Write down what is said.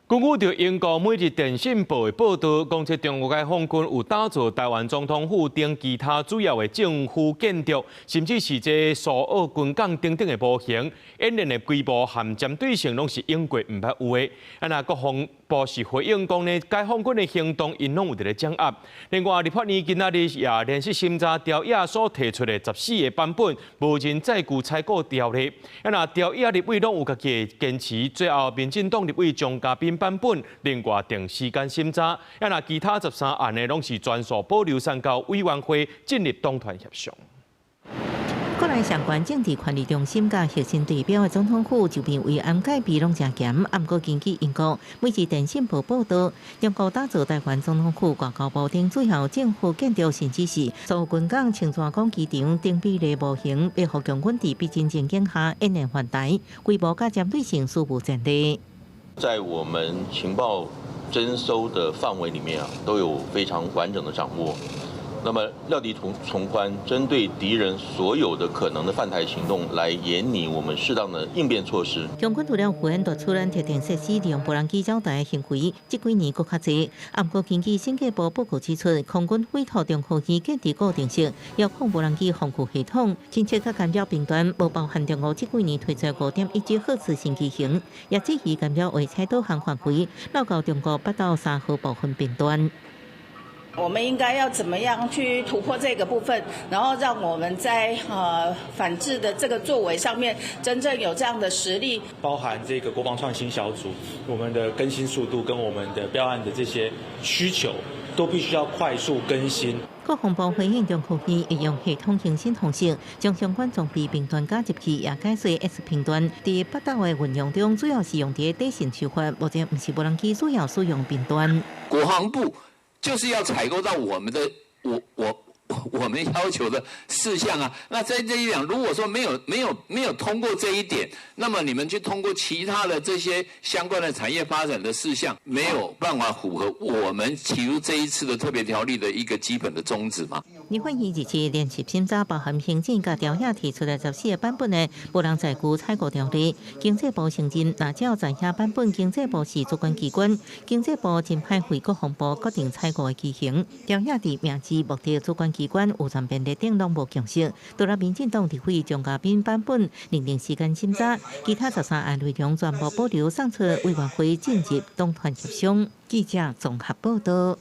根據着英國每日電訊報的報道，講這中國嘅空軍有打造台灣總統府等其他主要的政府建築，甚至是這蘇澳軍港等等的模型，演練的規模和針對性攏是英國唔捌有的。那國防部是回應講呢，解放軍的行動因攏有佇咧掌握。另外，立法院今仔日也連續審查條野所提出的14個版本無人載具採購條例。那條野立委攏有家己的堅持，最後民進黨立委張嘉賓版本另外定時間審查，那其他13案呢，攏是全數保留送到委員會進入黨團協商。國內相關政治權力中心甲核心代表的總統府就邊為案改比攏正嚴，不過根據英國每日電訊報報道，中國打造台灣總統府外交部等主要政府建築，甚至是蘇澳軍港青山港機場等比例模型，要互共軍佇逼真情境下演練還台，規模甲針對性殊無前例。在我們情報徵收的範圍裡面都有非常完整的掌握。那麼料敵從寬，針對敵人所有的可能的犯台行動，來研擬我們適當的應變措施。共軍除了有緣奪出咱特定設施，利用無人機照台的行為，這幾年佫較濟。不過根據審計部報告指出，空軍委託中科院建置固定式遙控無人機防禦系統，偵測甲干擾頻段，無包含中國這幾年推出5.17赫茲新機型，也質疑干擾為採導航範圍，繞到中國8到3號部分頻段。我們應該要怎麼樣去突破這個部分，然後讓我們在反制的這個作為上面真正有這樣的實力。包含這個國防創新小組，我們的更新速度跟我們的標案的這些需求，都必須要快速更新。國防部回應中科院會用系統更新方式，將相關裝備頻段加入去，也解說 S 頻段。在北島的運用中，主要是用在地形手法，目前不是無人機主要使用頻段。國防部就是要採購到我們的我們要求的事項啊。那在這一點，如果說沒有通過這一點，那麼你們去通過其他的這些相關的產業發展的事項，沒有辦法符合我們提出這一次的特別條例的一個基本的宗旨嘛。立法院日前連續審查包含行政甲條野提出的14個版本的無人載具採購條例，經濟部承認，若照在野版本，經濟部是主管機關，經濟部真派回國防部決定採購的機型，條野佇名字、目的、主管機關有全編列等攏無共識。獨立民進黨立委張嘉賓版本另定時間審查，其他13案內容全部保留送出委員會進入黨團協商。記者綜合報道。